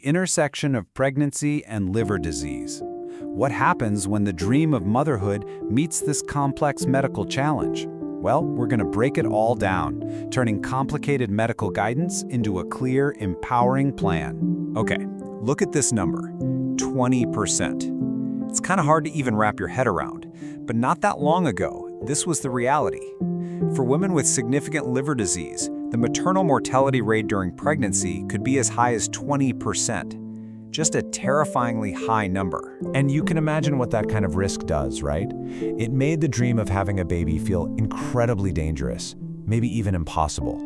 intersection of pregnancy and liver disease. What happens when the dream of motherhood meets this complex medical challenge? Well, we're going to break it all down, turning complicated medical guidance into a clear, empowering plan. Okay, look at this number, 20%. It's kind of hard to even wrap your head around, but not that long ago, this was the reality. For women with significant liver disease, the maternal mortality rate during pregnancy could be as high as 20%. Just a terrifyingly high number. And you can imagine what that kind of risk does, right? It made the dream of having a baby feel incredibly dangerous, maybe even impossible.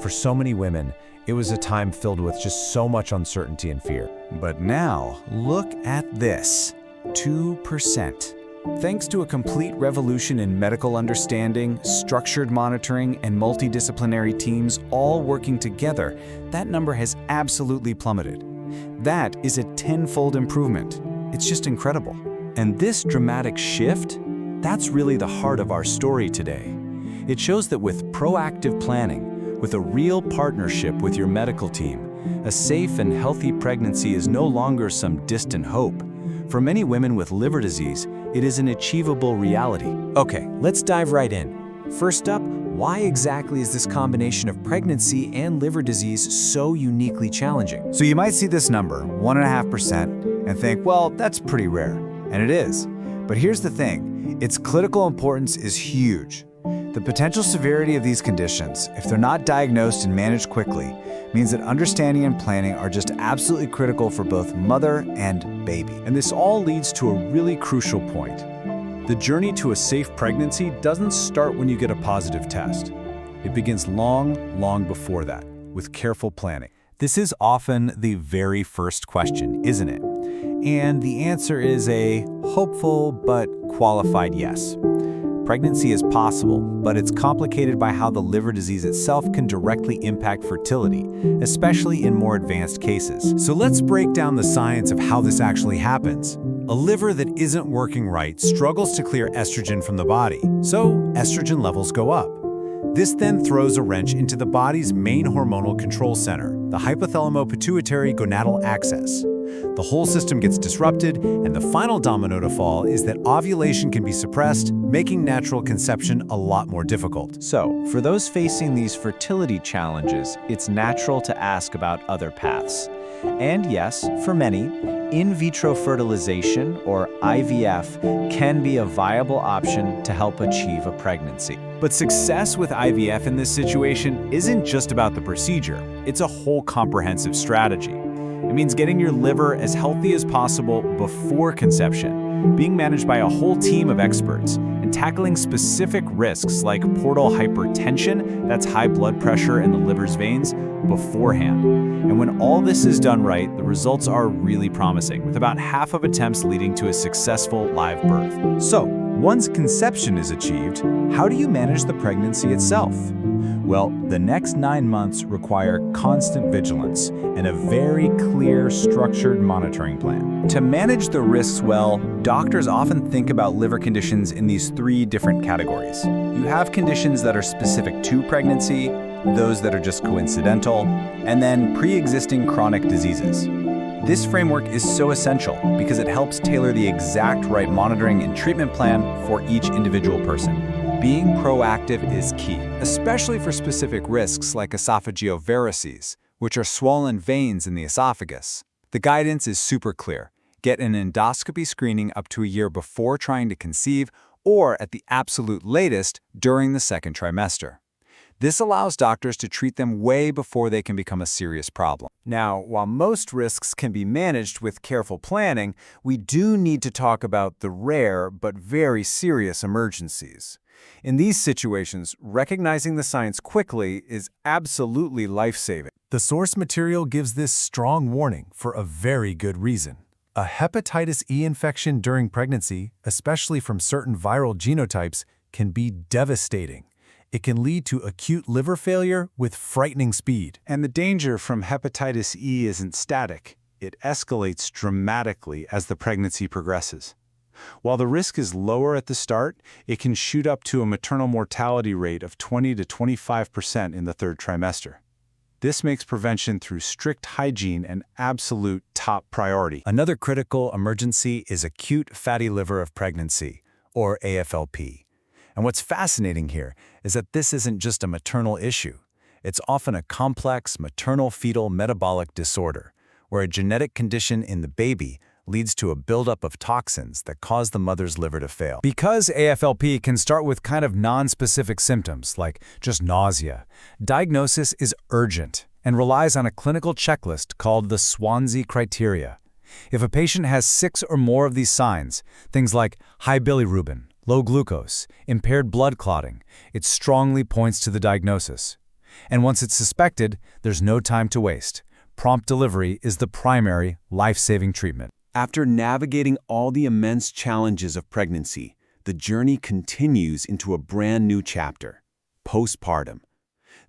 For so many women, it was a time filled with just so much uncertainty and fear. But now, look at this, 2%. Thanks to a complete revolution in medical understanding, structured monitoring, and multidisciplinary teams all working together, that number has absolutely plummeted. That is a tenfold improvement. It's just incredible. And this dramatic shift, that's really the heart of our story today. It shows that with proactive planning, with a real partnership with your medical team, a safe and healthy pregnancy is no longer some distant hope. For many women with liver disease, it is an achievable reality. Okay, let's dive right in. First up, why exactly is this combination of pregnancy and liver disease so uniquely challenging? So you might see this number, 1.5%, and think, well, that's pretty rare. And it is. But here's the thing, its clinical importance is huge. The potential severity of these conditions, if they're not diagnosed and managed quickly, means that understanding and planning are just absolutely critical for both mother and baby. And this all leads to a really crucial point. The journey to a safe pregnancy doesn't start when you get a positive test. It begins long before that, with careful planning. This is often the very first question, isn't it? And the answer is a hopeful but qualified yes. Pregnancy is possible, but it's complicated by how the liver disease itself can directly impact fertility, especially in more advanced cases. So let's break down the science of how this actually happens. A liver that isn't working right struggles to clear estrogen from the body, so estrogen levels go up. This then throws a wrench into the body's main hormonal control center, the hypothalamo-pituitary gonadal axis. The whole system gets disrupted, and the final domino to fall is that ovulation can be suppressed, making natural conception a lot more difficult. So, for those facing these fertility challenges, it's natural to ask about other paths. And yes, for many, in vitro fertilization, or IVF, can be a viable option to help achieve a pregnancy. But success with IVF in this situation isn't just about the procedure. It's a whole comprehensive strategy. It means getting your liver as healthy as possible before conception, being managed by a whole team of experts, and tackling specific risks like portal hypertension, that's high blood pressure in the liver's veins, beforehand. And when all this is done right, the results are really promising, with about half of attempts leading to a successful live birth. So, once conception is achieved, how do you manage the pregnancy itself? Well, the next 9 months require constant vigilance and a very clear, structured monitoring plan. To manage the risks well, doctors often think about liver conditions in these 3 different categories. You have conditions that are specific to pregnancy, those that are just coincidental, and then pre-existing chronic diseases. This framework is so essential because it helps tailor the exact right monitoring and treatment plan for each individual person. Being proactive is key, especially for specific risks like esophageal varices, which are swollen veins in the esophagus. The guidance is super clear. Get an endoscopy screening up to a year before trying to conceive, or at the absolute latest, during the second trimester. This allows doctors to treat them way before they can become a serious problem. Now, while most risks can be managed with careful planning, we do need to talk about the rare but very serious emergencies. In these situations, recognizing the signs quickly is absolutely life-saving. The source material gives this strong warning for a very good reason. A hepatitis E infection during pregnancy, especially from certain viral genotypes, can be devastating. It can lead to acute liver failure with frightening speed. And the danger from hepatitis E isn't static. It escalates dramatically as the pregnancy progresses. While the risk is lower at the start, it can shoot up to a maternal mortality rate of 20 to 25% in the third trimester. This makes prevention through strict hygiene an absolute top priority. Another critical emergency is acute fatty liver of pregnancy, or AFLP. And what's fascinating here is that this isn't just a maternal issue. It's often a complex maternal-fetal metabolic disorder, where a genetic condition in the baby leads to a buildup of toxins that cause the mother's liver to fail. Because AFLP can start with kind of non-specific symptoms, like just nausea, diagnosis is urgent and relies on a clinical checklist called the Swansea criteria. If a patient has 6 or more of these signs, things like high bilirubin, low glucose, impaired blood clotting, it strongly points to the diagnosis. And once it's suspected, there's no time to waste. Prompt delivery is the primary, life-saving treatment. After navigating all the immense challenges of pregnancy, the journey continues into a brand new chapter, postpartum.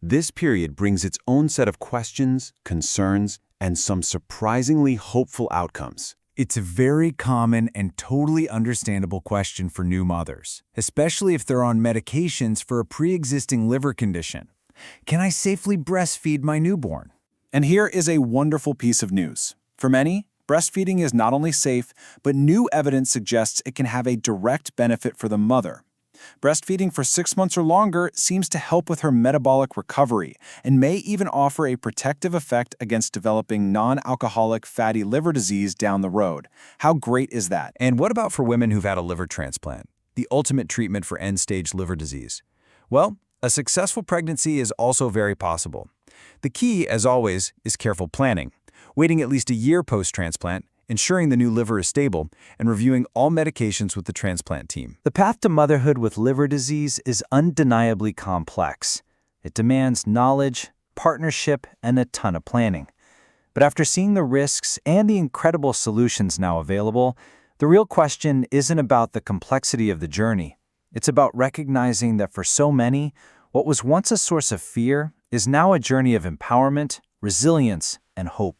This period brings its own set of questions, concerns, and some surprisingly hopeful outcomes. It's a very common and totally understandable question for new mothers, especially if they're on medications for a pre-existing liver condition. Can I safely breastfeed my newborn? And here is a wonderful piece of news. For many, breastfeeding is not only safe, but new evidence suggests it can have a direct benefit for the mother. Breastfeeding for 6 months or longer seems to help with her metabolic recovery and may even offer a protective effect against developing non-alcoholic fatty liver disease down the road. How great is that? And what about for women who've had a liver transplant, the ultimate treatment for end-stage liver disease? Well, a successful pregnancy is also very possible. The key, as always, is careful planning. Waiting at least a year post-transplant, ensuring the new liver is stable, and reviewing all medications with the transplant team. The path to motherhood with liver disease is undeniably complex. It demands knowledge, partnership, and a ton of planning. But after seeing the risks and the incredible solutions now available, the real question isn't about the complexity of the journey. It's about recognizing that for so many, what was once a source of fear is now a journey of empowerment, resilience, and hope.